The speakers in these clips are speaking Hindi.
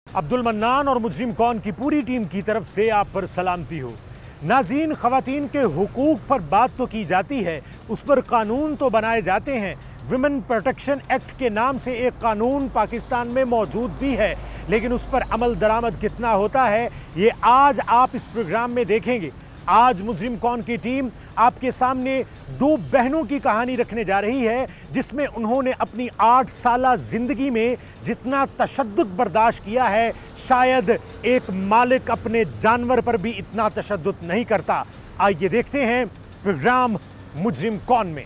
अब्दुल मन्नान और मुजरिम कौन की पूरी टीम की तरफ से आप पर सलामती हो। नाज़रीन, ख़वातीन के हुकूक पर बात तो की जाती है, उस पर कानून तो बनाए जाते हैं। विमेन प्रोटेक्शन एक्ट के नाम से एक कानून पाकिस्तान में मौजूद भी है, लेकिन उस पर अमल दरामद कितना होता है ये आज आप इस प्रोग्राम में देखेंगे। आज मुजरिम कौन की टीम आपके सामने दो बहनों की कहानी रखने जा रही है, जिसमें उन्होंने अपनी 8 साला जिंदगी में जितना तशद्दुद बर्दाश्त किया है, शायद एक मालिक अपने जानवर पर भी इतना तशद्दुद नहीं करता। आइए देखते हैं प्रोग्राम मुजरिम कौन में।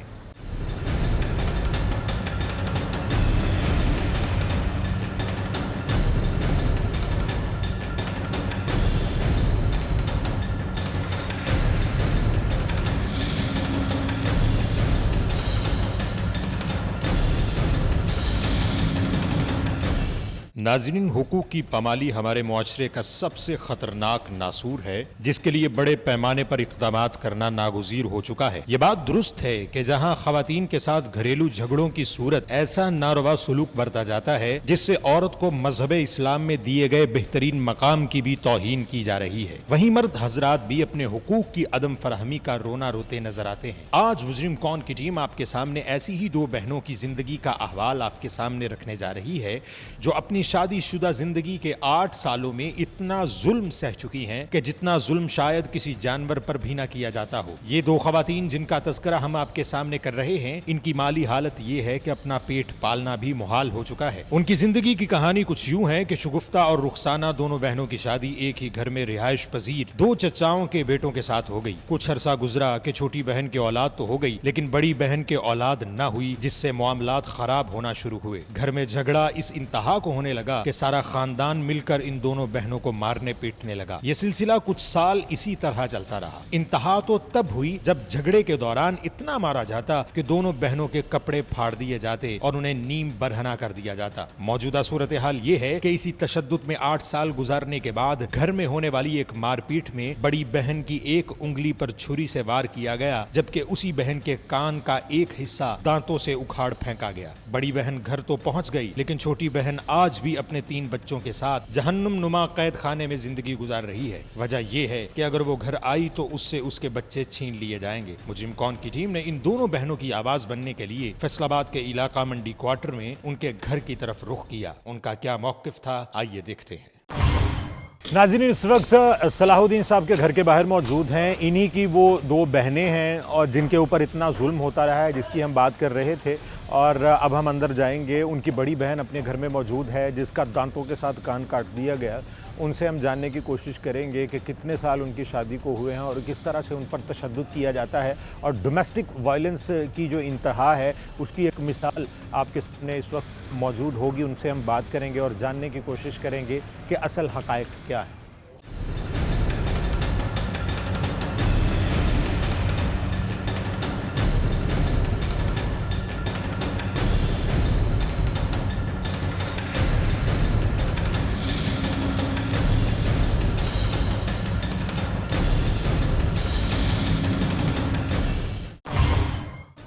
नाज़रीन, हुकूक की पामाली हमारे मुआशरे का सबसे ख़तरनाक नासूर है, जिसके लिए बड़े पैमाने पर इक़दामात करना नागुज़ीर हो चुका है। ये बात दुरुस्त है कि जहाँ ख़वातीन के साथ घरेलू झगड़ों की सूरत ऐसा नारवा सलूक बरता जाता है जिससे औरत को मजहब इस्लाम में दिए गए बेहतरीन मकाम की भी तौहीन की जा रही है, वहीं मर्द हजरात भी अपने हुकूक की अदम फराहमी का रोना रोते नजर आते हैं। आज मुजरिम कौन की टीम आपके सामने ऐसी ही दो बहनों की जिंदगी का अहवाल आपके सामने रखने जा रही है, जो अपनी शादीशुदा जिंदगी के 8 सालों में इतना जुल्म सह चुकी हैं कि जितना जुल्म शायद किसी जानवर पर भी ना किया जाता हो। ये दो खवातीन जिनका तस्करा हम आपके सामने कर रहे हैं, इनकी माली हालत ये है कि अपना पेट पालना भी मुहाल हो चुका है। उनकी जिंदगी की कहानी कुछ यूं है कि शुगुफ्ता और रुखसाना दोनों बहनों की शादी एक ही घर में रिहाइश पजीर दो चचाओं के बेटों के साथ हो गई। कुछ अरसा गुजरा कि छोटी बहन की औलाद तो हो गई, लेकिन बड़ी बहन के औलाद न हुई, जिससे मामलात खराब होना शुरू हुए। घर में झगड़ा इस इंतहा को होने लगा कि सारा खानदान मिलकर इन दोनों बहनों को मारने पीटने लगा। ये सिलसिला कुछ साल इसी तरह चलता रहा। इंतहा तो तब हुई जब झगड़े के दौरान इतना मारा जाता कि दोनों बहनों के कपड़े फाड़ दिए जाते और उन्हें नीम बरहना कर दिया जाता। मौजूदा सूरत हाल ये है कि इसी तशद्दुद में 8 साल गुजारने के बाद घर में होने वाली एक मारपीट में बड़ी बहन की एक उंगली पर छुरी से वार किया गया, जबकि उसी बहन के कान का एक हिस्सा दांतों से उखाड़ फेंका गया। बड़ी बहन घर तो पहुंच गई, लेकिन छोटी बहन आज भी अपने 3 बच्चों के साथ जहन्नुम नुमा कैद खाने में जिंदगी गुजार रही है। वजह यह है कि अगर वो घर आई तो उससे उसके बच्चे छीन लिए जाएंगे। मुजरिम कौन की टीम ने इन दोनों बहनों की आवाज बनने के लिए फैसलाबाद के इलाका मंडी क्वार्टर में उनके घर की तरफ रुख किया। उनका क्या मौकिफ था, आइए देखते हैं। नाज़रीन, इस वक्त सलाहुद्दीन साहब के घर के बाहर मौजूद हैं। इन्हीं की वो दो बहनें हैं और जिनके ऊपर इतना जुल्म होता रहा है, जिसकी हम बात कर रहे थे। और अब हम अंदर जाएंगे। उनकी बड़ी बहन अपने घर में मौजूद है, जिसका दांतों के साथ कान काट दिया गया। उनसे हम जानने की कोशिश करेंगे कि कितने साल उनकी शादी को हुए हैं और किस तरह से उन पर तशद्दुद किया जाता है, और डोमेस्टिक वायलेंस की जो इंतहा है उसकी एक मिसाल आपके सामने इस वक्त मौजूद होगी। उनसे हम बात करेंगे और जानने की कोशिश करेंगे कि असल हक़ाइक़ क्या है।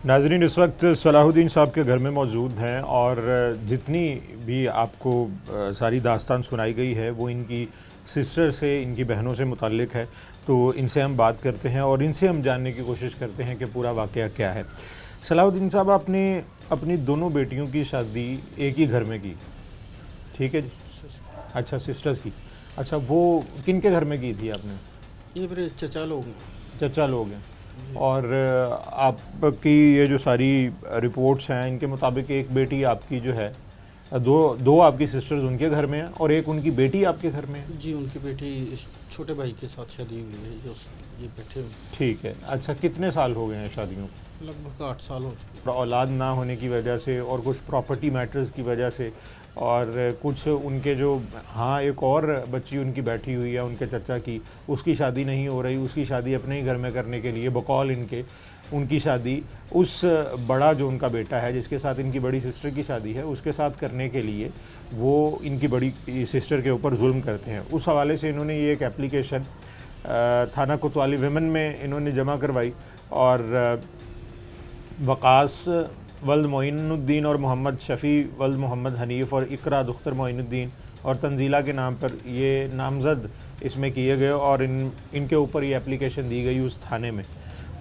नाज़रीन, इस वक्त सलाहुद्दीन साहब के घर में मौजूद हैं और जितनी भी आपको सारी दास्तान सुनाई गई है वो इनकी सिस्टर से, इनकी बहनों से मुताल्लिक है। तो इनसे हम बात करते हैं और इनसे हम जानने की कोशिश करते हैं कि पूरा वाक़या क्या है। सलाहुद्दीन साहब, आपने अपनी दोनों बेटियों की शादी एक ही घर में की, ठीक है जी? अच्छा, सिस्टर्स की। अच्छा, वो किन के घर में की थी आपने? ये मेरे चचा लोग हैं। चचा लोग हैं। और आपकी ये जो सारी रिपोर्ट्स हैं, इनके मुताबिक एक बेटी आपकी जो है, दो आपकी सिस्टर्स उनके घर में हैं और एक उनकी बेटी आपके घर में है। जी, उनकी बेटी इस छोटे भाई के साथ शादी हुई है, जो ये बैठे हुए। ठीक है। अच्छा, कितने साल हो गए हैं शादियों को? लगभग 8 साल हो चुके। औलाद ना होने की वजह से और कुछ प्रॉपर्टी मैटर्स की वजह से और कुछ उनके जो, हाँ, एक और बच्ची उनकी बैठी हुई है उनके चचा की, उसकी शादी नहीं हो रही। उसकी शादी अपने ही घर में करने के लिए बकौल इनके, उनकी शादी उस बड़ा जो उनका बेटा है जिसके साथ इनकी बड़ी सिस्टर की शादी है, उसके साथ करने के लिए वो इनकी बड़ी सिस्टर के ऊपर जुल्म करते हैं। उस हवाले से इन्होंने ये एक एप्लीकेशन थाना कोतवाली विमेन में इन्होंने जमा करवाई और वकास वल्द मोइनुद्दीन और मोहम्मद शफ़ी वल्द मोहम्मद हनीफ़ और इकरा दुख्तर मोइनुद्दीन और तंजीला के नाम पर ये नामज़द इसमें किए गए और इनके ऊपर ये एप्लीकेशन दी गई उस थाने में।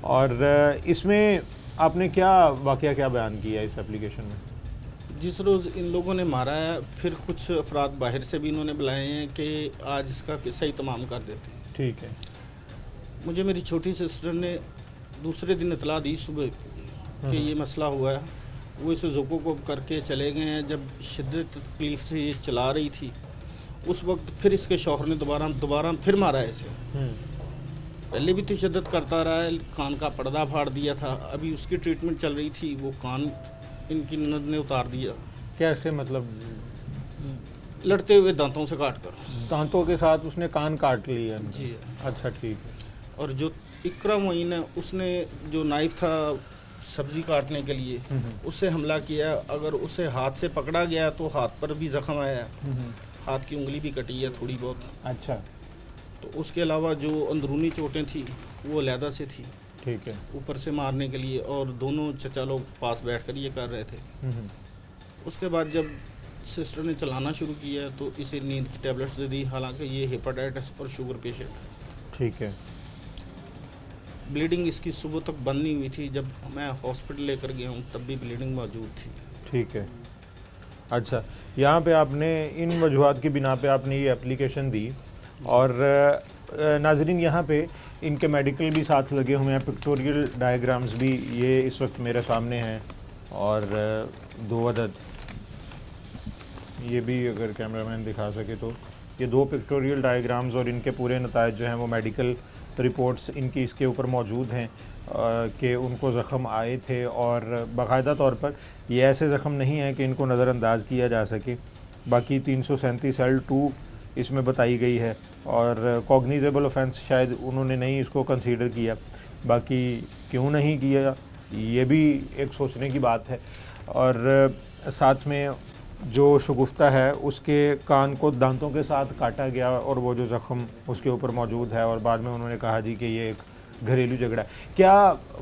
और इसमें आपने क्या वाक़या क्या बयान किया इस एप्लीकेशन में? जिस रोज़ इन लोगों ने मारा है, फिर कुछ अफराद बाहर से भी इन्होंने बुलाए हैं कि आज इसका किस्सा ही तमाम कर देते हैं। ठीक है। मुझे मेरी छोटी सिस्टर ने दूसरे दिन इतला दी सुबह कि ये मसला हुआ है। वो इसे ज़ोको को करके चले गए हैं। जब शिद्दत तकलीफ़ से ये चला रही थी उस वक्त फिर इसके शौहर ने दोबारा फिर मारा है इसे। पहले भी तो शिद्दत करता रहा है, कान का पर्दा फाड़ दिया था। अभी उसकी ट्रीटमेंट चल रही थी, वो कान इनकी ननद ने उतार दिया। कैसे मतलब? लड़ते हुए दांतों से काट कर। दांतों के साथ उसने कान काट लिया? जी। अच्छा, ठीक है। और जो इकरा मोइन है, उसने जो नाइफ था सब्जी काटने के लिए उससे हमला किया। अगर उसे हाथ से पकड़ा गया तो हाथ पर भी जख्म आया है, हाथ की उंगली भी कटी है थोड़ी बहुत। अच्छा। तो उसके अलावा जो अंदरूनी चोटें थी वो अलहदा से थी। ठीक है। ऊपर से मारने के लिए, और दोनों चचा लोग पास बैठकर ये कर रहे थे। उसके बाद जब सिस्टर ने चलाना शुरू किया तो इसे नींद की टैबलेट्स दे दी, हालांकि ये हेपेटाइटिस और शुगर पेशेंट है। ठीक है। ब्लीडिंग इसकी सुबह तक बंद नहीं हुई थी। जब मैं हॉस्पिटल लेकर गया हूँ तब भी ब्लीडिंग मौजूद थी। ठीक है। अच्छा, यहाँ पे आपने इन वजूहात की बिना पे आपने ये एप्लीकेशन दी और नाजरीन यहाँ पे इनके मेडिकल भी साथ लगे हुए हैं, पिक्टोरियल डायग्राम्स भी ये इस वक्त मेरे सामने हैं और 2 अदद ये भी अगर कैमरामैन दिखा सके तो ये 2 पिक्टोरियल डायग्राम्स और इनके पूरे नतायज जो हैं वो मेडिकल रिपोर्ट्स इनकी इसके ऊपर मौजूद हैं कि उनको ज़ख़म आए थे और बाकायदा तौर पर ये ऐसे ज़ख़म नहीं हैं कि इनको नज़रअंदाज किया जा सके। बाकी 337 L2 इसमें बताई गई है और कॉग्निजेबल ऑफेंस शायद उन्होंने नहीं इसको कंसीडर किया। बाकी क्यों नहीं किया ये भी एक सोचने की बात है। और साथ में जो शगुफ्ता है उसके कान को दांतों के साथ काटा गया और वो जो ज़ख़म उसके ऊपर मौजूद है और बाद में उन्होंने कहा जी कि ये एक घरेलू झगड़ा है। क्या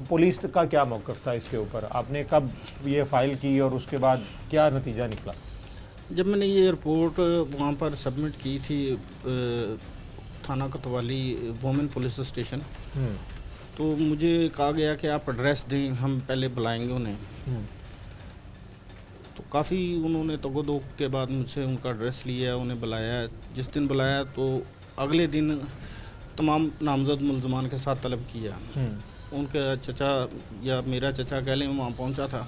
पुलिस का क्या मौक़िफ़ था इसके ऊपर? आपने कब ये फ़ाइल की और उसके बाद क्या नतीजा निकला? जब मैंने ये रिपोर्ट वहाँ पर सबमिट की थी थाना कोतवाली वोमेन पुलिस स्टेशन, तो मुझे कहा गया कि आप एड्रेस दें, हम पहले बुलाएंगे उन्हें। तो काफ़ी उन्होंने तगोदो के बाद मुझसे उनका एड्रेस लिया, उन्हें बुलाया। जिस दिन बुलाया तो अगले दिन तमाम नामजद मुलजमान के साथ तलब किया। उनका चचा या मेरा चचा कह लें वहाँ पहुँचा था।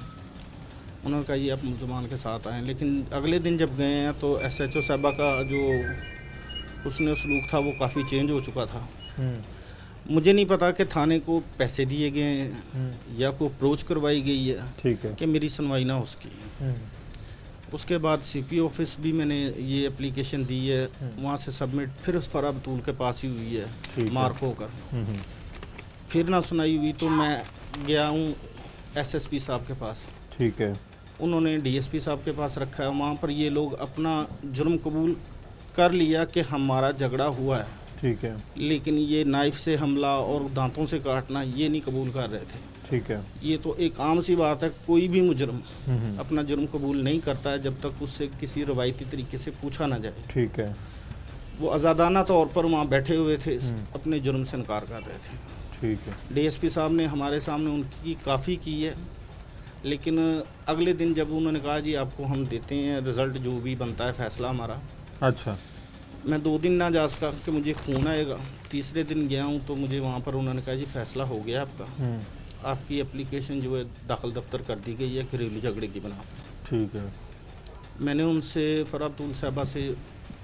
उन्होंने कहा ये आप मुलजमान के साथ आएँ। लेकिन अगले दिन जब गए हैं तो SHO साहबा का जो उसने सलूक था वो काफ़ी चेंज हो चुका था। मुझे नहीं पता कि थाने को पैसे दिए गए हैं या कोई अप्रोच करवाई गई है, ठीक है, कि मेरी सुनवाई ना हो सकी। उसके बाद CP ऑफिस भी मैंने ये एप्लीकेशन दी है, वहाँ से सबमिट फिर उस फरा बतूल के पास ही हुई है मार्क होकर। फिर ना सुनाई हुई तो मैं गया हूँ SSP साहब के पास। ठीक है। उन्होंने DSP साहब के पास रखा है। वहाँ पर ये लोग अपना जुर्म कबूल कर लिया कि हमारा झगड़ा हुआ है। ठीक है। लेकिन ये नाइफ से हमला और दांतों से काटना ये नहीं कबूल कर रहे थे। ठीक है। ये तो एक आम सी बात है, कोई भी मुजरम अपना जुर्म कबूल नहीं करता है जब तक उससे किसी रवायती तरीके से पूछा ना जाए। ठीक है। वो आज़ादाना तौर पर वहाँ बैठे हुए थे, अपने जुर्म से इनकार कर रहे थे। ठीक है। DSP साहब ने हमारे सामने उनकी काफ़ी की है, लेकिन अगले दिन जब उन्होंने कहा जी आपको हम देते हैं रिज़ल्ट जो भी बनता है फ़ैसला हमारा। अच्छा। मैं 2 दिन ना जा सका कि मुझे खून आएगा। तीसरे दिन गया हूँ तो मुझे वहाँ पर उन्होंने कहा जी फ़ैसला हो गया आपका, आपकी एप्लीकेशन जो है दाखिल दफ्तर कर दी गई है घरेलू झगड़े की बना। ठीक है। मैंने उनसे फरा बतूल साहबा से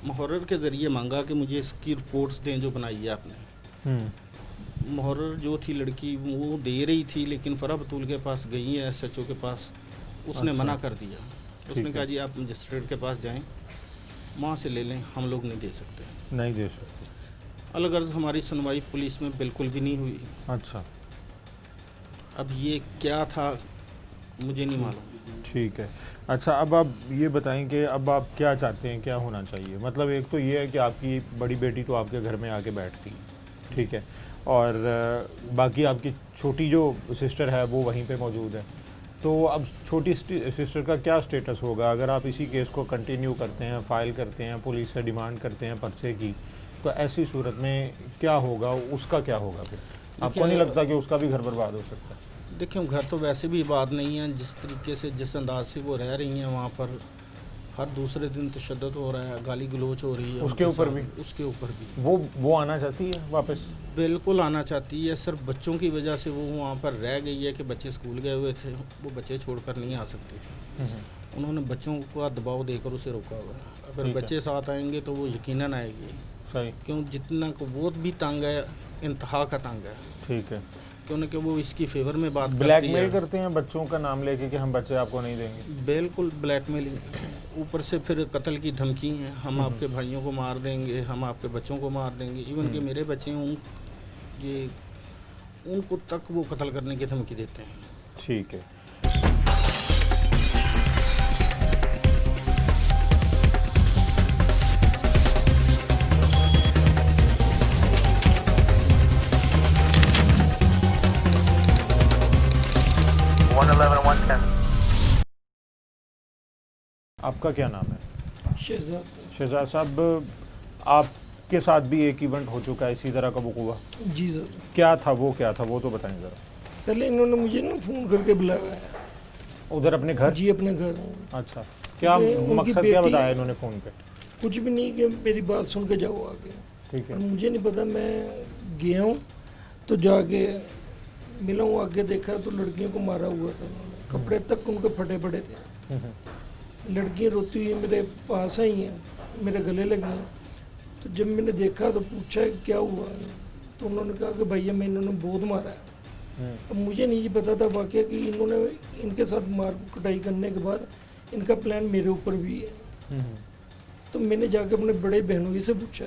मुहर्रर के ज़रिए मांगा कि मुझे इसकी रिपोर्ट्स दें जो बनाई है आपने। मुहर्रर जो थी लड़की वो दे रही थी, लेकिन फरा बतूल के पास गई है SHO के पास, उसने मना कर दिया। उसने कहा जी आप मजिस्ट्रेट के पास जाएं, वहाँ से ले लें, हम लोग नहीं दे सकते। नहीं दे सकते। अलगर्ज हमारी सुनवाई पुलिस में बिल्कुल भी नहीं हुई। अच्छा। अब ये क्या था मुझे नहीं मालूम। ठीक है। अच्छा, अब आप ये बताएं कि अब आप क्या चाहते हैं, क्या होना चाहिए? मतलब एक तो ये है कि आपकी बड़ी बेटी तो आपके घर में आके बैठती है, ठीक है, और बाकी आपकी छोटी जो सिस्टर है वो वहीं पे मौजूद है। तो अब छोटी सिस्टर का क्या स्टेटस होगा अगर आप इसी केस को कंटिन्यू करते हैं, फाइल करते हैं, पुलिस से डिमांड करते हैं पर्चे की, तो ऐसी सूरत में क्या होगा, उसका क्या होगा फिर? आपको नहीं लगता कि उसका भी घर बर्बाद हो सकता है? देखिए घर तो वैसे भी बात नहीं है, जिस तरीके से जिस अंदाज से वो रह रही हैं वहाँ पर हर दूसरे दिन तशद्दुद हो रहा है, गाली गलोच हो रही है उसके ऊपर भी? उसके ऊपर भी वो आना चाहती है वापस? बिल्कुल आना चाहती है, सिर्फ बच्चों की वजह से वो वहाँ पर रह गई है कि बच्चे स्कूल गए हुए थे, वो बच्चे छोड़कर नहीं आ सकती थी। उन्होंने बच्चों का दबाव देकर उसे रोका हुआ है। अगर बच्चे साथ आएंगे तो वो यकीनन आएगी। सही। क्यों जितना को वो भी तंग है, इंतहा का तंग है। ठीक है। क्यों कि वो इसकी फेवर में बात ब्लैकमेल करते हैं बच्चों का नाम लेके कि हम बच्चे आपको नहीं देंगे? बिल्कुल ब्लैकमेलिंग, ऊपर से फिर कत्ल की धमकी है, हम आपके भाइयों को मार देंगे, हम आपके बच्चों को मार देंगे, इवन कि मेरे बच्चे ये उनको तक वो कत्ल करने की धमकी देते हैं। ठीक है। आपका क्या नाम है? शहजाद साहब, आपके साथ भी एक इवेंट हो चुका है इसी तरह का वक़ूआ? जी सर। क्या था वो तो बताएं ज़रा। पहले इन्होंने मुझे ना फ़ोन करके बुलाया उधर अपने घर? जी अपने घर। अच्छा, क्या मकसद क्या बताया इन्होंने फ़ोन पे? कुछ भी नहीं कि मेरी बात सुन के जाओ आगे। ठीक है। मुझे नहीं पता, मैं गया हूँ तो जाके मिला हूँ, आगे देखा तो लड़कियों को मारा हुआ था उन्होंने, कपड़े तक उनके फटे पड़े थे। लड़कियाँ रोती हुई मेरे पास आई हैं, मेरे गले लगी हैं। तो जब मैंने देखा तो पूछा क्या हुआ, तो उन्होंने कहा कि भैया मैं इन्होंने बहुत मारा है। अब मुझे नहीं पता था वाकई कि इन्होंने इनके साथ मार कुटाई करने के बाद इनका प्लान मेरे ऊपर भी है। तो मैंने जाके अपने बड़े बहनोई से पूछा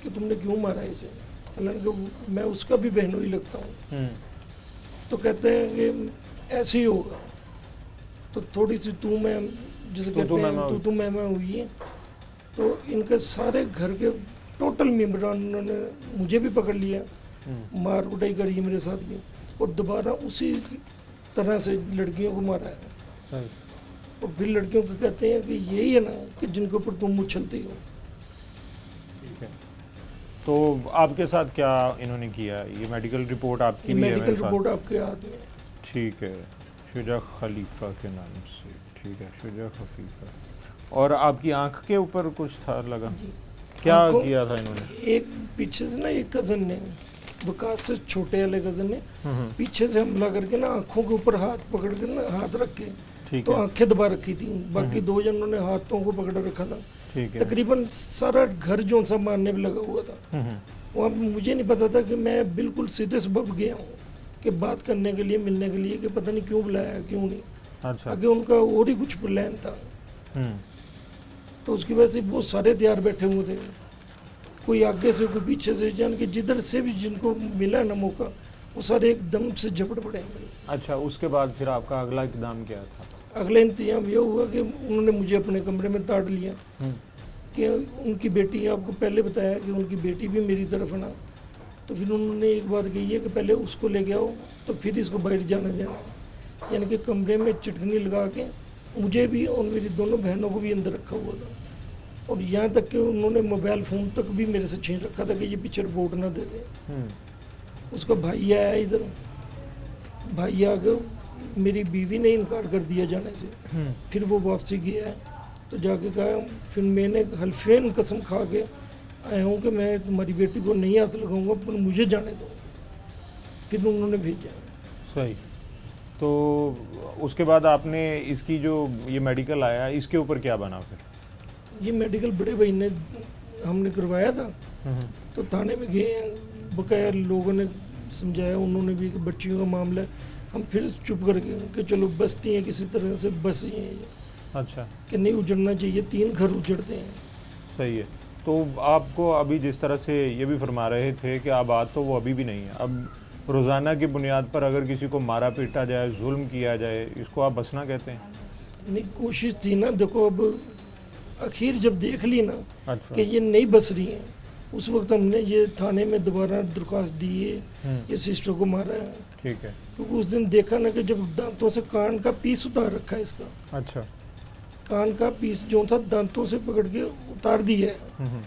कि तुमने क्यों मारा इसे, हालांकि मैं उसका भी बहनोई लगता हूँ। तो कहते हैं कि ऐसे ही होगा। तो थोड़ी सी तू मैं जैसे कहते हैं तू मैं हुई है। तो इनके सारे घर के टोटल मेम्बरान उन्होंने मुझे भी पकड़ लिया, मार कुटाई करी है मेरे साथ भी, और दोबारा उसी तरह से लड़कियों को मारा है। और फिर लड़कियों को कहते हैं कि यही है ना कि जिनके ऊपर तुम उछलती हो। ठीक है। तो आपके साथ क्या इन्होंने किया? ये मेडिकल रिपोर्ट आपकी भी है? मेडिकल रिपोर्ट आपके हाथ में। ठीक है, शुजा खलीफा के नाम से। ठीक है, शुजा खलीफा। और आपकी आंख के ऊपर कुछ था लगा? क्या किया था इन्होंने? एक पीछे से ना एक कज़न ने, विकास से छोटे वाले कज़न ने पीछे से हमला करके ना आंखों के ऊपर हाथ पकड़ कर ना, हाथ रख के तो आंखें दबा रखी थी। बाकी दो जनों ने हाथों को पकड़ रखा था। तकरीबन सारा घर जो सा मारने में लगा हुआ था। वहाँ मुझे नहीं पता था कि मैं बिल्कुल सीधे सबब गया हूँ कि बात करने के लिए, मिलने के लिए, कि पता नहीं क्यों बुलाया क्यों नहीं। अच्छा। आगे उनका और ही कुछ प्लान था। तो उसकी वजह से बहुत सारे तैयार बैठे हुए थे, कोई आगे से कोई पीछे से, जान के जिधर से भी जिनको मिला ना मौका वो सारे एकदम से झपट पड़े। अच्छा, उसके बाद फिर आपका अगला इकदाम क्या था? अगला इंतजाम ये हुआ कि उन्होंने मुझे अपने कमरे में ताड़ लिया कि उनकी बेटी, आपको पहले बताया कि उनकी बेटी भी मेरी तरफ ना। तो फिर उन्होंने एक बात कही है कि पहले उसको लेके आओ तो फिर इसको बाहर जाने देना, यानी कि कमरे में चिटकनी लगा के मुझे भी और मेरी दोनों बहनों को भी अंदर रखा हुआ था। और यहाँ तक कि उन्होंने मोबाइल फ़ोन तक भी मेरे से छीन रखा था कि ये पीछे रिपोर्ट ना दे दे। उसका भाई आया इधर, भाई आके मेरी बीवी ने इनकार कर दिया जाने से। फिर वो वापसी गया है तो जाके कहा, फिर मैंने हल्फेन कसम खा के आया हूँ कि मैं तुम्हारी बेटी को नहीं हाथ लगाऊंगा, पर मुझे जाने दो। फिर उन्होंने भेजा। सही। तो उसके बाद आपने इसकी जो ये मेडिकल आया इसके ऊपर क्या बना फिर? ये मेडिकल बड़े भाई ने हमने करवाया था। तो थाने में गए हैं, बकाया लोगों ने समझाया, उन्होंने भी कि बच्चियों का मामला है। हम फिर चुप कर गए कि चलो बसती हैं किसी तरह से, बस ही हैं। अच्छा। कि नहीं उजड़ना चाहिए, 3 घर उजड़ते हैं। सही है। तो आपको अभी जिस तरह से ये भी फरमा रहे थे कि आबाद तो वो अभी भी नहीं है, अब रोज़ाना की बुनियाद पर अगर किसी को मारा पीटा जाए, जुल्म किया जाए, इसको आप बसना कहते हैं? नहीं, कोशिश थी ना। देखो अब आखिर जब देख ली ना अच्छा। कि ये नहीं बस रही हैं, उस वक्त हमने ये थाने में दोबारा दरख्वास्त दी है, ये सिस्टर को मारा है, ठीक है। क्योंकि उस दिन देखा ना कि जब दांतों से कान का पीस उतार रखा है इसका, अच्छा। कान का पीस जो था दांतों से पकड़ के उतार दिया है, हम्म।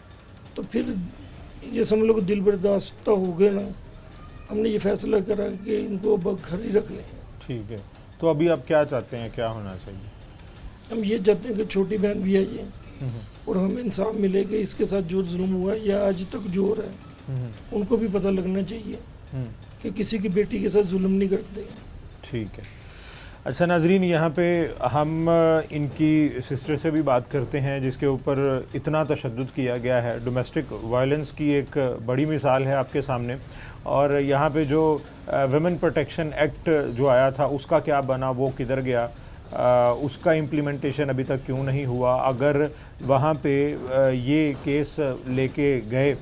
तो फिर ये समझ लो कि दिल बर्दाश्त हो गए ना, हमने ये फैसला करा कि इनको अब घर ही रख लें। ठीक है, तो अभी आप क्या चाहते हैं, क्या होना चाहिए? हम ये चाहते हैं कि छोटी बहन भी है ये, और हमें इंसाफ मिले कि इसके साथ जो जुल्म हुआ है या आज तक जो हो रहा है, उनको भी पता लगना चाहिए कि किसी की बेटी के साथ जुल्म नहीं करते। ठीक है। अच्छा नाजरीन, यहाँ पे हम इनकी सिस्टर से भी बात करते हैं जिसके ऊपर इतना तशद्दुद किया गया है। डोमेस्टिक वायलेंस की एक बड़ी मिसाल है आपके सामने, और यहाँ पे जो वुमेन प्रोटेक्शन एक्ट जो आया था उसका क्या बना, वो किधर गया, उसका इम्प्लीमेंटेशन अभी तक क्यों नहीं हुआ। अगर वहाँ पे ये केस लेके गए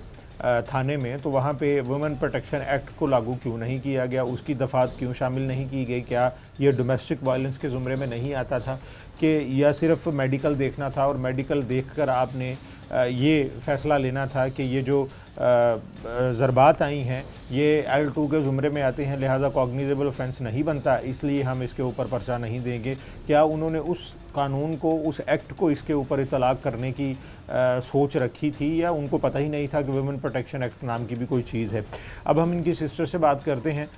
थाने में तो वहाँ पे वुमेन प्रोटेक्शन एक्ट को लागू क्यों नहीं किया गया, उसकी दफ़ात क्यों शामिल नहीं की गई? क्या ये डोमेस्टिक वायलेंस के ज़ुमरे में नहीं आता था कि या सिर्फ मेडिकल देखना था और मेडिकल देखकर आपने ये फ़ैसला लेना था कि ये जो ज़रबात आई हैं ये L2 के ज़ुमरे में आते हैं, लिहाजा कॉग्निजेबल ऑफेंस नहीं बनता, इसलिए हम इसके ऊपर पर्चा नहीं देंगे? क्या उन्होंने उस कानून को, उस एक्ट को इसके ऊपर इतलाक़ करने की सोच रखी थी, या उनको पता ही नहीं था कि वुमेन प्रोटेक्शन एक्ट नाम की भी कोई चीज़ है? अब हम इनकी सिस्टर से बात करते हैं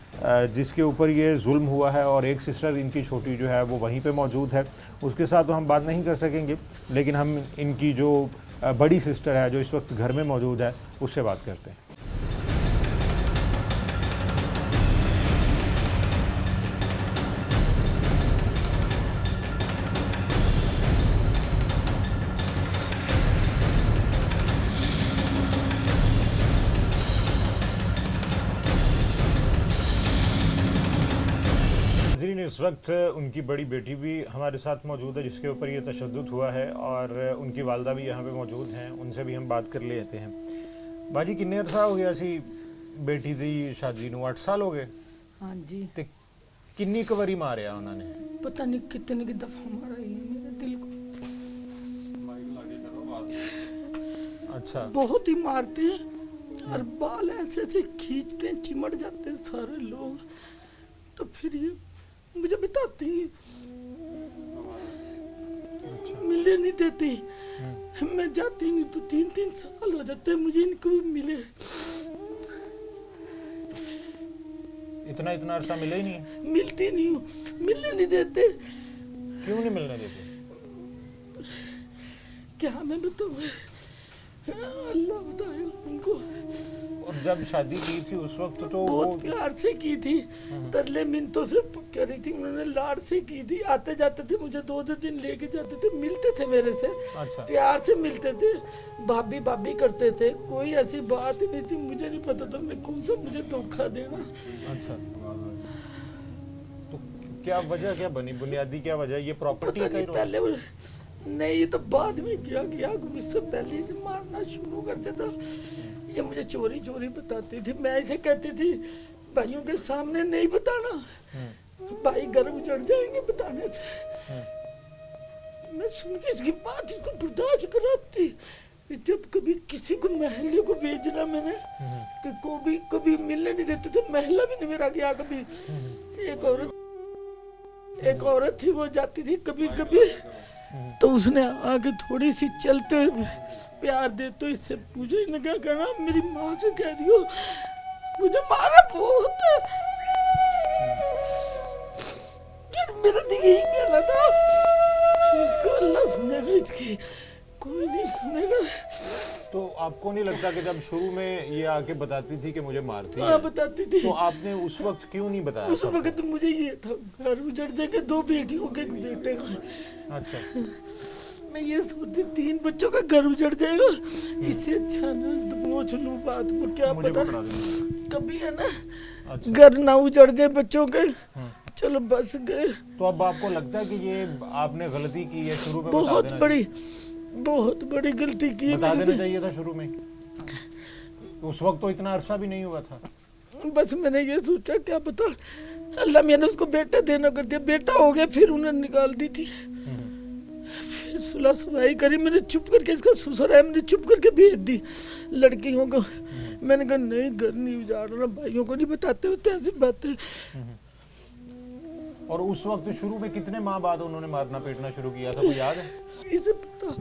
जिसके ऊपर ये जुल्म हुआ है, और एक सिस्टर इनकी छोटी जो है वो वहीं पे मौजूद है, उसके साथ तो हम बात नहीं कर सकेंगे, लेकिन हम इनकी जो बड़ी सिस्टर है जो इस वक्त घर में मौजूद है उससे बात करते हैं। इस वक्त उनकी बड़ी बेटी भी हमारे साथ मौजूद है जिसके ऊपर ये तशद्दुद हुआ है, और उनकी वालदा भी यहाँ पे मौजूद हैं, उनसे भी हम बात कर लेते हैं। बाजी किन्ने अरसा हो गया सी बेटी दी शादी नूं? 8 साल हो गए। हाँ जी। ते किन्नी क वारी मारिया उन्होंने? पता नहीं कितने की दफा मारा ये मेरे दिल को। अच्छा। बहुत ही मारते हैं और बाल ऐसे ऐसे खींचते हैं, चिमट जाते हैं सारे लोग, तो फिर ये मुझे बताती है, मिले नहीं देती, मैं जाती नहीं तो 3-3 साल हो जाते हैं मुझे इनको मिले। इतना इतना अरसा मिले ही नहीं? मिलती नहीं हूँ, मिलने नहीं देते। क्यों नहीं मिलने देते? क्या मैं बताऊँ, अल्लाह बताएगा उनको। और जब शादी की थी उस वक्त तो बहुत प्यार से की थी, तरले मिनटों से कह रही थी, उन्होंने लाड से की थी। आते जाते थे, मुझे 2-2 दिन लेके जाते थे, मिलते थे मेरे से। अच्छा। प्यार से मिलते थे, भाभी भाभी करते थे, कोई ऐसी बात ही नहीं थी। मुझे नहीं पता था मैं कौन सा मुझे धोखा देना। अच्छा, तो क्या वजह क्या बनी, बुनियादी क्या वजह? ये प्रॉपर्टी का ही पहले नहीं, ये तो बाद में क्या किया, इससे पहले से मारना शुरू कर देता। ये मुझे चोरी चोरी बताती थी, मैं ऐसे कहती थी भाइयों के सामने नहीं बताना, भाई घर उजड़ जाएंगे बताने से। मैं सुन के इसकी बात इसको बर्दाश्त कराती। जब कभी किसी को महल्ले को भेजना मैंने, कि कभी मिलने नहीं देते थे, महल्ला भी नहीं मेरा गया कभी। एक औरत थी, वो जाती थी कभी कभी, तो उसने आके थोड़ी सी चलते प्यार दे तो इससे पूछे, इसने क्या कहना, मेरी माँ से कह दियो मुझे मारा बहुत है। फिर मेरा तो यही कहना था, इसको अल्लाह सुनेगा, इसकी कोई नहीं सुनेगा। तो आपको नहीं लगता कि जब शुरू में ये आके बताती थी कि मुझे मारती है, बताती थी, तो आपने उस वक्त क्यों नहीं बताया? उस वक्त मुझे ये था घर उजड़ जाएंगे, 2 बेटियों के, 1 बेटे का। अच्छा। मैं ये सोचती 3 बच्चों का घर उजड़ जाएगा, इससे अच्छा ना पूछ लूं बात को, क्या पता कभी है ना। अच्छा। घर ना उजड़ जाए बच्चों के, चलो बस गए। तो अब आपको लगता है कि ये आपने गलती की है, शुरू में बहुत बड़ी गलती की है। बता देना चाहिए था शुरू में, उस वक्त तो इतना अरसा भी नहीं हुआ था। बस मैंने ये सोचा क्या पता अल्लाह मैंने उसको बेटा देना कर दिया, बेटा हो गया, फिर उन्हें निकाल दी थी। फिर फिर सुलह सुलह करी, मैंने चुप करके, इसका ससुर है, मैंने चुप करके भेज दी लड़कियों को। मैंने कहा नहीं घर नहीं उजाड़ना, भाइयों को नहीं बताते होते ऐसी बातें। और उस वक्त शुरू में कितने माह बाद उन्होंने मारना पीटना शुरू किया था, कोई याद है? इसे पता,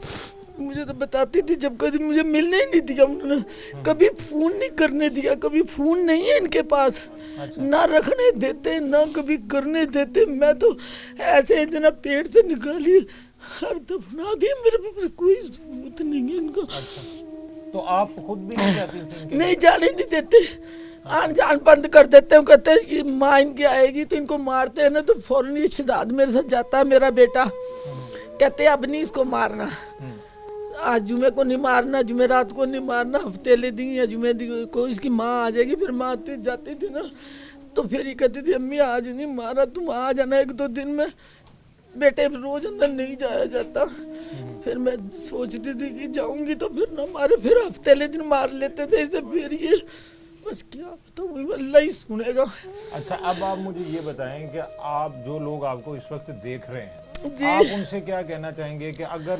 मुझे तो बताती थी, जब कभी मुझे मिलने ही नहीं दिया उन्होंने, कभी फोन नहीं करने दिया, कभी फोन नहीं है इनके पास, ना रखने देते ना कभी करने देते। मैं तो ऐसे इतना पेट से निकाली, अब दफना दिया, मेरे पास कोई सबूत नहीं है इनका। तो आप खुद भी नहीं जाती थी इनके? नहीं जाने नहीं देते, आन जान बंद कर देते हैं। कहते हैं कि माँ इनकी आएगी तो इनको मारते हैं ना, तो फौरन ये शिदात मेरे साथ जाता है मेरा बेटा, कहते हैं अब नहीं इसको मारना, आज जुमे को नहीं मारना, जुमेरात को नहीं मारना, हफ्तेले दिन या जुमे को इसकी माँ आ जाएगी। फिर माँ आती जाती थी ना, तो फिर ये कहती थी अम्मी आज नहीं मारा, तुम आ जाना 1-2 दिन में। बेटे रोज अंदर नहीं जाया जाता। फिर मैं सोचती थी कि जाऊंगी तो फिर ना मारे, फिर हफ्तेले दिन मार लेते थे इसे। फिर ये बस क्या बताऊँ, अल्लाह ही सुनेगा। अच्छा, अब आप मुझे ये बताएं कि आप जो लोग आपको इस वक्त देख रहे हैं, जी। आप उनसे क्या कहना चाहेंगे कि अगर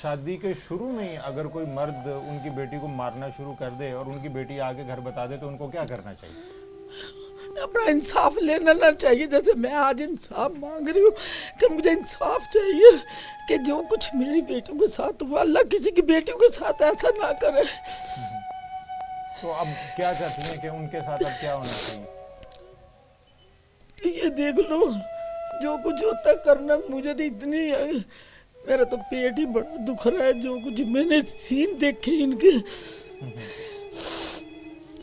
शादी के शुरू में ही अगर कोई मर्द उनकी बेटी को मारना शुरू कर दे और उनकी बेटी आके घर बता दे, तो उनको क्या करना चाहिए? अपना इंसाफ लेना ना चाहिए। जैसे मैं आज इंसाफ मांग रही हूँ कि मुझे इंसाफ चाहिए कि जो कुछ मेरी बेटियों के साथ हुआ, अल्लाह किसी की बेटियों के साथ ऐसा ना करे। तो अब क्या चाहती हैं कि उनके साथ अब क्या होना चाहिए? ये देख लो, जो कुछ होता करना, मुझे तो इतनी है, मेरा तो पेट ही बड़ा दुख रहा है। जो कुछ मैंने सीन देखे इनके,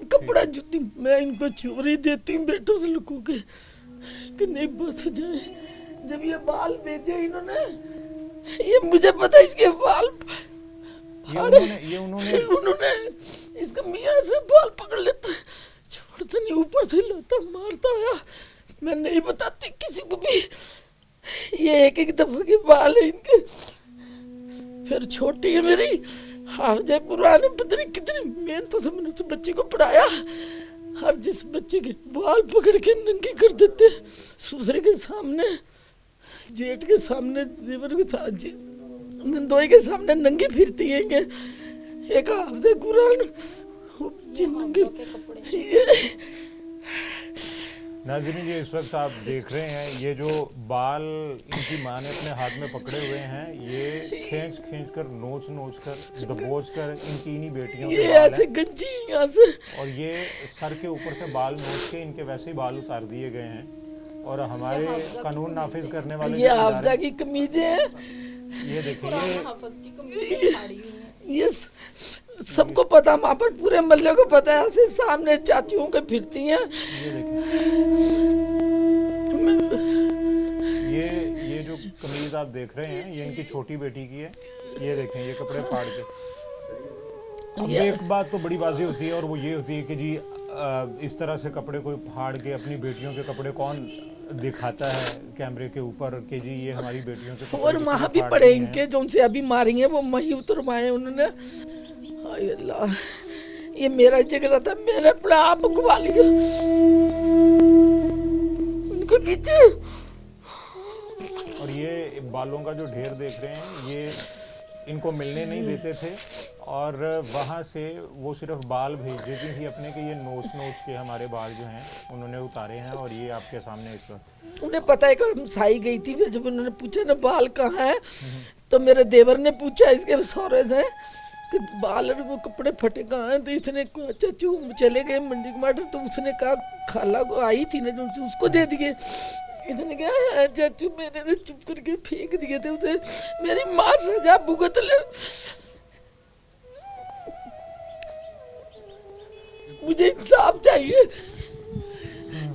कपड़ा जुती मैं इनको चोरी देती हूँ बेटों से लोगों के, कि नहीं बच जाए। जब ये बाल भेजे इन्होंने, ये मुझे पता इसके बाल ये उन्होंने इसका मियाँ से बाल पकड़ लेता, छोड़ता नहीं, ऊपर से लाता मारता है। मैं नहीं बताती किसी को भी, ये एक दफा के बाल है इनके। फिर छोटी है मेरी, हाफिज़े कुरान है, पता नहीं कितनी मेहनत से मैंने उस बच्चे को पढ़ाया। हर जिस बच्चे के बाल पकड़ के नंगे कर देते, ससुर के सामने, जेठ के सामने, देवर के साथ, नंदोई के सामने नंगी फिरती है। एक हाफिज़े कुरान, नंगे। नाज़रीन, ये इस वक्त आप देख रहे हैं, ये जो बाल इनकी माँ ने अपने हाथ में पकड़े हुए हैं, ये खींच कर, नोच कर, दबोच कर इनकी इन्हीं बेटियों के बाल ऐसे गंजी यहाँ से, और ये सर के ऊपर से बाल नोच के इनके वैसे ही बाल उतार दिए गए हैं। और हमारे कानून नाफिज करने वाले ये हाफिज़ा की कमीजें हैं, ये देखिए, ये सबको पता, वहाँ पर पूरे मोहल्ले को पता है, ऐसे सामने चाचियों के फिरती हैं। ये देखिए, ये जो कमीज आप देख रहे हैं, ये इनकी छोटी बेटी की है। ये देखें, ये कपड़े फाड़ के। अब एक बात तो बड़ी बाजी होती है, और वो ये होती है कि जी इस तरह से कपड़े कोई फाड़ के, अपनी बेटियों के कपड़े कौन दिखाता है कैमरे के ऊपर कि जी ये हमारी बेटियों के कपड़े। और वहाँ भी पड़े इनके, जो उनसे अभी मारेंगे वो मही उतरवाए उन्होंने। हाय अल्लाह, ये मेरा जिक्र था, मैंने अपना आप घुमा लिया उनके पीछे। और ये बालों का जो ढेर देख रहे हैं, ये इनको मिलने नहीं देते थे, और वहाँ से वो सिर्फ बाल भेज देती थी अपने के, ये नोच के हमारे बाल जो हैं उन्होंने उतारे हैं, और ये आपके सामने इस वक्त। उन्हें पता है कि हम साई गई थी, फिर जब उन्होंने पूछा ना बाल कहाँ है, तो मेरे देवर ने पूछा इसके सौरे से कि बाल और वो कपड़े फटे कहाँ हैं। तो इसने चाचू चले गए मंडी टमाटर, तो उसने कहा खाला को आई थी ना जो, उसको दे दिए। इसने कहा चाचू मैंने ने चुप करके फेंक दिए थे उसे, मेरी माँ सजा भुगत ले, मुझे इंसाफ चाहिए,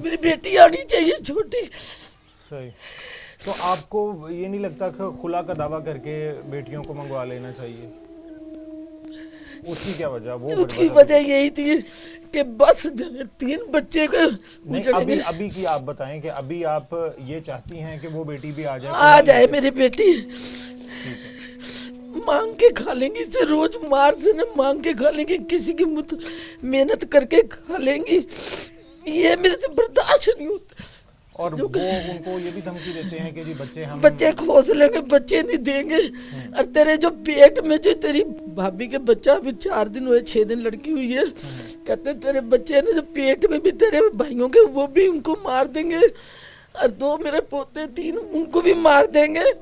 मेरी बेटी आनी चाहिए छोटी। सही। तो आपको ये नहीं लगता कि खुला का दावा करके बेटियों को मंगवा लेना चाहिए? उसकी क्या वजह? वो उसकी वजह यही थी कि बस 3 बच्चे को नहीं, अभी की आप बताएं कि अभी आप ये चाहती हैं कि वो बेटी भी आ जाए मेरी बेटी, मांग के खा लेंगी इसे, रोज मार से न मांग के खा लेंगे, किसी की मेहनत करके खा लेंगी, ये मेरे से बर्दाश्त नहीं होता। और वो उनको ये भी धमकी देते हैं कि जी बच्चे हम बच्चे खोज लेंगे, बच्चे नहीं देंगे। और तेरे जो पेट में जो तेरी भाभी के बच्चा अभी 4 दिन हुए, 6 दिन लड़की हुई है, कहते तेरे बच्चे हैं ना जो पेट में भी तेरे भाइयों के, वो भी उनको मार देंगे। और 2 मेरे पोते 3 उनको भी मार देंगे।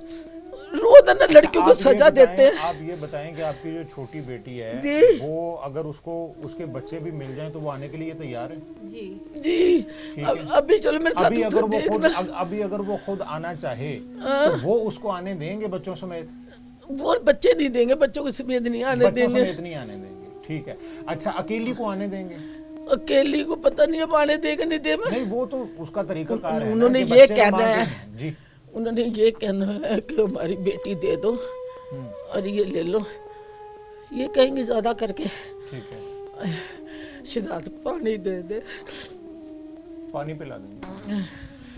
रोज ना लड़कियों को सजा देते हैं। आप ये बताएं कि आपकी जो छोटी बेटी है जी। वो अगर उसको उसके बच्चे भी मिल जाएं तो वो आने के लिए तैयार है? जी अभी चलो मेरे साथ अभी अगर वो खुद देखना। अभी अगर वो खुद आना चाहे तो वो उसको आने देंगे बच्चों समेत? वो बच्चे नहीं देंगे, बच्चों को समेत नहीं आने बच्चों देंगे। समेत नहीं आने देंगे, ठीक है। अच्छा, अकेली को आने देंगे? अकेली को पता नहीं अब आने देगा नहीं देगा। नहीं, वो तो उसका तरीका कार है। उन्होंने कि ये बच्चे कहना मांगते है, हैं। जी, उन्होंने ये कहना है कि हमारी बेटी दे दो और ये ले लो, ये कहेंगे ज्यादा करके। ठीक है, शिदात पानी दे दे। पानी पिला देंगे।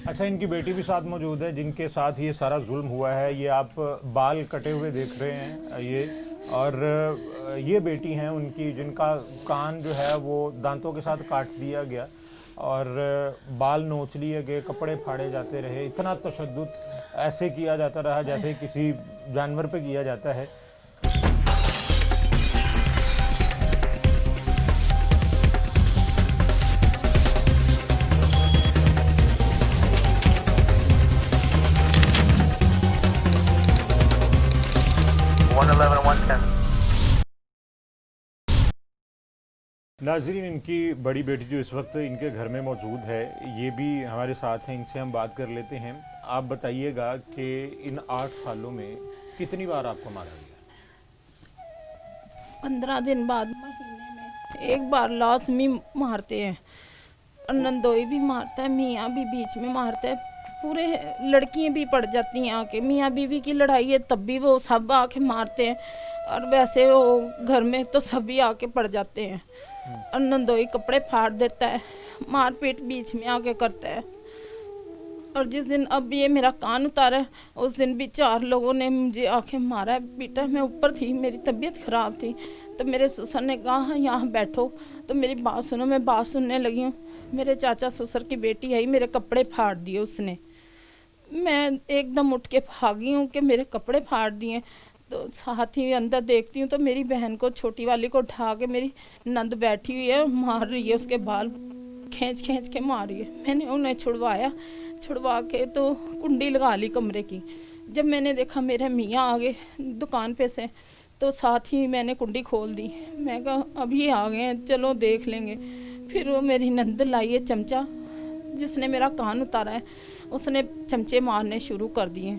अच्छा, इनकी बेटी भी साथ मौजूद है जिनके साथ ये सारा जुल्म हुआ है। ये आप बाल कटे हुए देख रहे हैं ये, और ये बेटी हैं उनकी जिनका कान जो है वो दांतों के साथ काट दिया गया और बाल नोच लिए गए, कपड़े फाड़े जाते रहे। इतना तशद्दुद ऐसे किया जाता रहा जैसे किसी जानवर पे किया जाता है। नाज़रीन, इनकी बड़ी बेटी जो इस वक्त इनके घर में मौजूद है ये भी हमारे साथ हैं, इनसे हम बात कर लेते हैं। आप बताइएगा कि इन 8 सालों में कितनी बार आपको मारा गया? 15 दिन बाद महीने में एक बार लाजमी मारते हैं, और नंदोई भी मारता है, मियाँ भी बीच में मारता है, पूरे लड़कियां भी पड़ जाती हैं आके। मियाँ बीवी की लड़ाई है तब भी वो सब आके मारते हैं, और वैसे वो घर में तो सभी आके पड़ जाते हैं। और नंदोई कपड़े फाड़ देता है, मारपीट बीच में आके करता है। और जिस दिन अब ये मेरा कान उतारा है उस दिन भी 4 लोगों ने मुझे आके मारा है, पीटा। मैं ऊपर थी, मेरी तबीयत ख़राब थी, तो मेरे ससुर ने कहा यहाँ बैठो, तो मेरी बात सुनो। मैं बात सुनने लगी हूँ, मेरे चाचा ससुर की बेटी आई, मेरे कपड़े फाड़ दिए उसने। मैं एकदम उठ के भागी हूँ कि मेरे कपड़े फाड़ दिए। तो साथ ही अंदर देखती हूँ तो मेरी बहन को, छोटी वाली को उठा के मेरी नंद बैठी हुई है, मार रही है, उसके बाल खींच खींच के मार रही है। मैंने उन्हें छुड़वा के तो कुंडी लगा ली कमरे की। जब मैंने देखा मेरे मियाँ आ गए दुकान पे से, तो साथ ही मैंने कुंडी खोल दी। मैं कहा अभी आ गए हैं, चलो देख लेंगे। फिर वो मेरी नंद लाई है चमचा, जिसने मेरा कान उतारा है, उसने चमचे मारने शुरू कर दिए।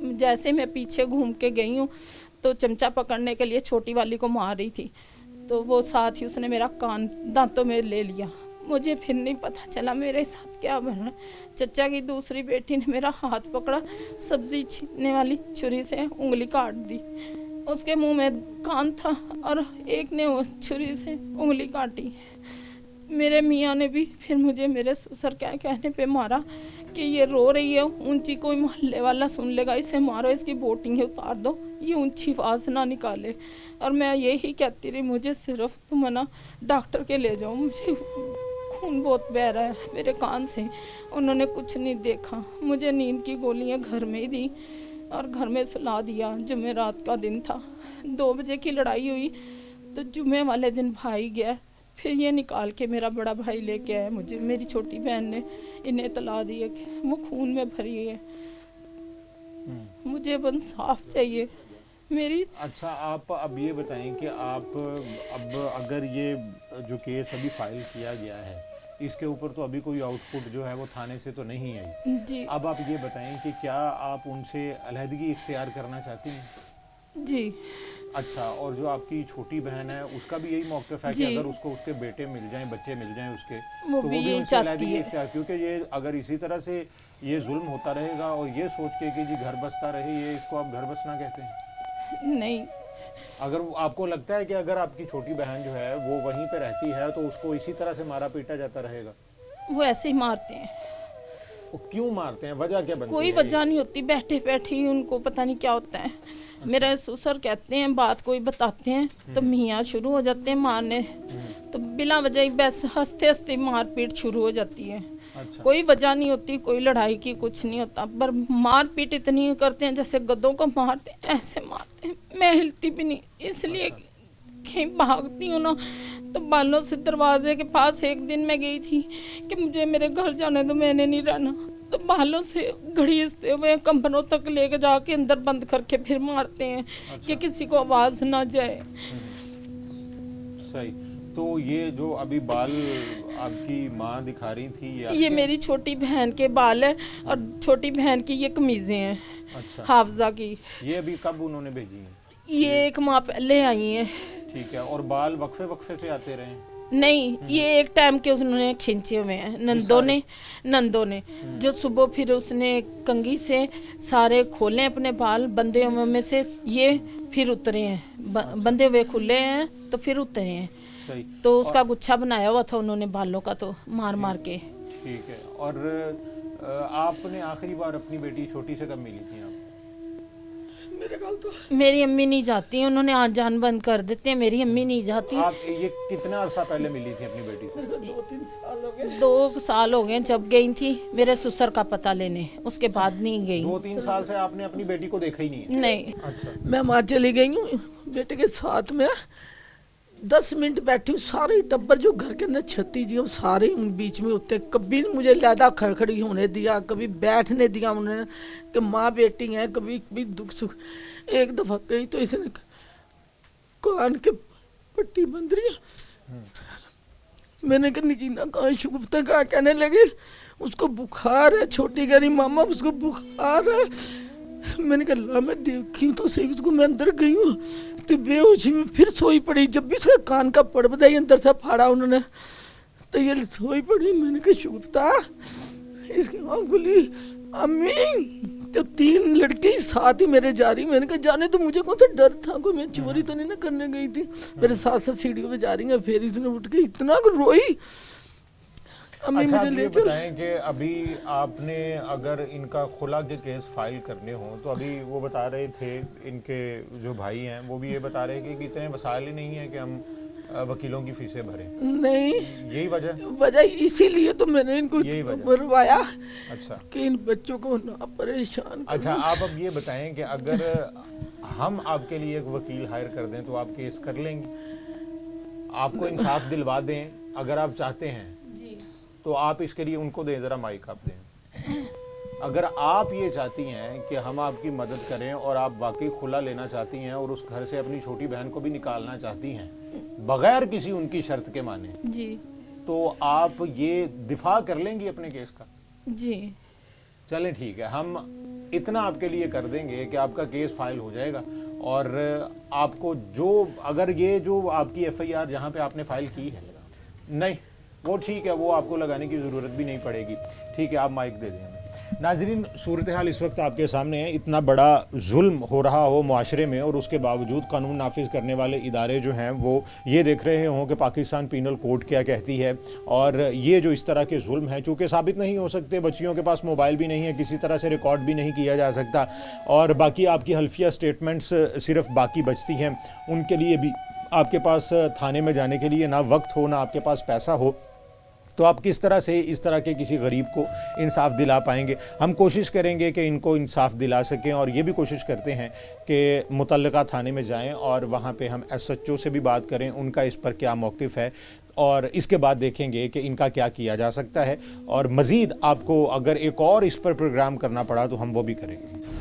जैसे मैं पीछे घूम के गई हूँ तो चमचा पकड़ने के लिए छोटी वाली को मार रही थी, तो वो साथ ही उसने मेरा कान दांतों में ले लिया। मुझे फिर नहीं पता चला मेरे साथ क्या बना। चचा की दूसरी बेटी ने मेरा हाथ पकड़ा, सब्जी छीलने वाली छुरी से उंगली काट दी। उसके मुंह में कान था और एक ने छुरी से उंगली काटी। मेरे मियाँ ने भी फिर मुझे मेरे ससुर क्या कहने पे मारा कि ये रो रही है ऊंची, कोई मोहल्ले वाला सुन लेगा, इसे मारो, इसकी बोटिंग उतार दो, ये ऊंची आवाज़ ना निकाले। और मैं यही कहती रही, मुझे सिर्फ तुम ना डॉक्टर के ले जाओ, मुझे खून बहुत बह रहा है मेरे कान से। उन्होंने कुछ नहीं देखा, मुझे नींद की गोलियां घर में ही दी और घर में सुला दिया। जुमे रात का दिन था, 2 बजे की लड़ाई हुई, तो जुमे वाले दिन भाई गया, फिर ये निकाल के मेरा बड़ा भाई लेके आया मुझे। मेरी छोटी बहन ने इन्हें इत्तला दी है कि वो खून में भरी है। मुझे बस साफ चाहिए मेरी। अच्छा, आप अब ये बताएं कि आप अब अगर ये जो केस अभी फाइल किया गया है इसके ऊपर तो अभी कोई आउटपुट जो है वो थाने से तो नहीं आई जी। अब आप ये बताएं कि क्या आप उनसे अलहदगी इख्तियार करना चाहती हैं? जी। अच्छा, और जो आपकी छोटी बहन है उसका भी यही मौक़िफ़ है कि अगर उसको उसके बेटे मिल जाएं, बच्चे मिल जाएं उसके, वो तो भी वो भी यही उनसे चाहती अलहदगी है। इख्तियार, क्योंकि ये अगर इसी तरह से ये जुल्म होता रहेगा और ये सोच के कि जी घर बसता रहे, ये इसको आप घर बसना कहते हैं? नहीं, अगर आपको लगता है कि अगर आपकी छोटी बहन जो है वो वहीं पे रहती है तो उसको इसी तरह से मारा पीटा जाता रहेगा? वो ऐसे ही मारते हैं। वो क्यों मारते हैं, वजह क्या बनती है? कोई वजह नहीं होती, बैठे बैठे ही उनको पता नहीं क्या होता है। मेरे ससुर कहते हैं, बात कोई बताते हैं तो मियाँ शुरू हो जाते हैं मारने, तो बिना वजह ही बस हंसते हंसते मारपीट शुरू हो जाती है। कोई वजह नहीं होती, कोई लड़ाई की कुछ नहीं होता, पर मार पीट इतनी करते हैं जैसे गधों को मारते हैं, ऐसे मारते हैं। मैं हिलती भी नहीं, इसलिए कहीं भागती हूँ ना तो बालों से दरवाजे के पास एक दिन मैं गई थी कि मुझे मेरे घर जाने दो, मैंने नहीं रहना, तो बालों से घड़ीसते हुए कमरों तक लेके जाके अंदर बंद करके फिर मारते हैं कि किसी को आवाज़ ना जाए। सही। तो ये जो अभी बाल आपकी माँ दिखा रही थी, ये मेरी छोटी बहन के बाल है और छोटी बहन की ये कमीज़ें हैं। अच्छा। हाफजा की। ये अभी कब उन्होंने भेजी हैं? ये 1 माह पहले आई हैं। ठीक है। और बाल वक्फे वक्फे से आते रहे? नहीं, ये एक टाइम के उन्होंने खींचे हुए हैं नंदों ने जो सुबह फिर उसने कंघी से सारे खोले अपने बाल, बंधे हुए में से ये फिर उतरे हैं, बंधे हुए खुले हैं तो फिर उतरे हैं। सही। तो उसका गुच्छा बनाया हुआ था उन्होंने बालों का, तो मार मार के। ठीक है। और आपने आखिरी बार अपनी बेटी छोटी से कब मिली थी आप? मेरे ख्याल तो मेरी अम्मी नहीं जाती, उन्होंने आन जान बंद कर देते हैं, मेरी अम्मी नहीं जाती। आप ये कितना अरसा पहले मिली थी अपनी बेटी से? 2-3 साल हो गए। 2 साल हो गए जब गई थी मेरे ससुर का पता लेने, उसके बाद नहीं गई। 2-3 साल से आपने अपनी बेटी को देखा ही नहीं है? नहीं। अच्छा। मैं वहाँ चली गई हूँ बेटे के साथ में, 10 मिनट बैठी हूँ, सारे टब्बर जो घर के अंदर छत्ती जी सारे बीच में होते, कभी मुझे ज़्यादा खड़खड़ी होने दिया, कभी बैठने दिया उन्होंने कि माँ बेटी है, कभी भी दुख सुख। एक दफ़ा गई तो इसने कान के पट्टी बंद रही, मैंने कहा निकीना कहाँ शुगुफ्ता कहाँ, कहने लगे उसको बुखार है, छोटी कह रही मामा उसको बुखार है। मैंने कहा ला मैं देखी तो सही उसको, मैं अंदर गई हूँ तो बेहोशी में फिर सोई पड़ी। जब भी उसका कान का पड़ बदाई अंदर से फाड़ा उन्होंने तो ये सोई पड़ी। मैंने कहा शुगुफ्ता, इसकी आँख खुली, अम्मी तो 3 लड़के ही साथ ही मेरे जा रही। मैंने कहा जाने तो मुझे कौन सा डर था, कोई मैं चोरी तो नहीं ना करने गई थी। मेरे साथ साथ सीढ़ियों पे जा रही है, फिर इसने उठ के इतना रोई, अम्मी अच्छा, मुझे आप ले ये चल। बताएं कि अभी आपने अगर इनका खुला के केस फाइल करने हो तो अभी वो बता रहे थे इनके जो भाई हैं वो भी ये बता रहे हैं कि इतने वसाइल ही नहीं है कि हम वकीलों की फीसें भरें। नहीं, यही वजह इसीलिए तो मैंने इनको मरवाया। अच्छा। कि इन बच्चों को ना परेशान करो। अच्छा, आप अब ये बताएं कि अगर हम आपके लिए एक वकील हायर कर दें तो आप केस कर लेंगे? आपको इंसाफ दिलवा दें अगर आप चाहते हैं तो आप इसके लिए उनको दें, ज़रा माइक आप दें। अगर आप ये चाहती हैं कि हम आपकी मदद करें और आप वाकई खुला लेना चाहती हैं और उस घर से अपनी छोटी बहन को भी निकालना चाहती हैं बगैर किसी उनकी शर्त के माने जी, तो आप ये दिफा कर लेंगी अपने केस का? जी चलें ठीक है, हम इतना आपके लिए कर देंगे कि आपका केस फाइल हो जाएगा और आपको जो अगर ये जो आपकी FIR जहाँ पे आपने फाइल की है नहीं वो ठीक है, वो आपको लगाने की ज़रूरत भी नहीं पड़ेगी। ठीक है, आप माइक दे दें। नाजरीन, सूरत हाल इस वक्त आपके सामने है। इतना बड़ा जुल्म हो रहा हो माशरे में और उसके बावजूद कानून नाफिज करने वाले इदारे जो हैं वो ये देख रहे हों कि पाकिस्तान पीनल कोड क्या कहती है। और ये जो इस तरह के जुल्म हैं चूँकि साबित नहीं हो सकते, बच्चियों के पास मोबाइल भी नहीं है, किसी तरह से रिकॉर्ड भी नहीं किया जा सकता और बाकी आपकी हल्फिया स्टेटमेंट्स सिर्फ बाकी बचती हैं, उनके लिए भी आपके पास थाने में जाने के लिए ना वक्त हो ना आपके पास पैसा हो, तो आप किस तरह से इस तरह के किसी गरीब को इंसाफ दिला पाएंगे? हम कोशिश करेंगे कि इनको इंसाफ दिला सकें और ये भी कोशिश करते हैं कि मुतल्लिका थाने में जाएं और वहाँ पे हम SHO से भी बात करें, उनका इस पर क्या मौक़िफ़ है और इसके बाद देखेंगे कि इनका क्या किया जा सकता है। और मज़ीद आपको अगर एक और इस पर प्रोग्राम करना पड़ा तो हम वो भी करेंगे।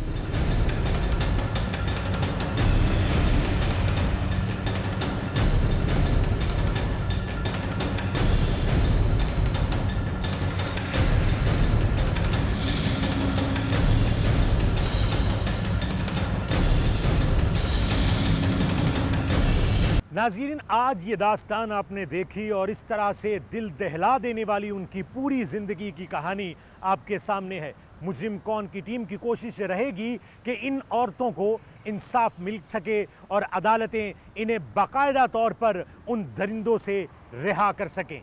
नाज़रीन, आज ये दास्तान आपने देखी और इस तरह से दिल दहला देने वाली उनकी पूरी ज़िंदगी की कहानी आपके सामने है। मुजरिम कौन की टीम की कोशिश रहेगी कि इन औरतों को इंसाफ मिल सके और अदालतें इन्हें बाकायदा तौर पर उन दरिंदों से रिहा कर सकें।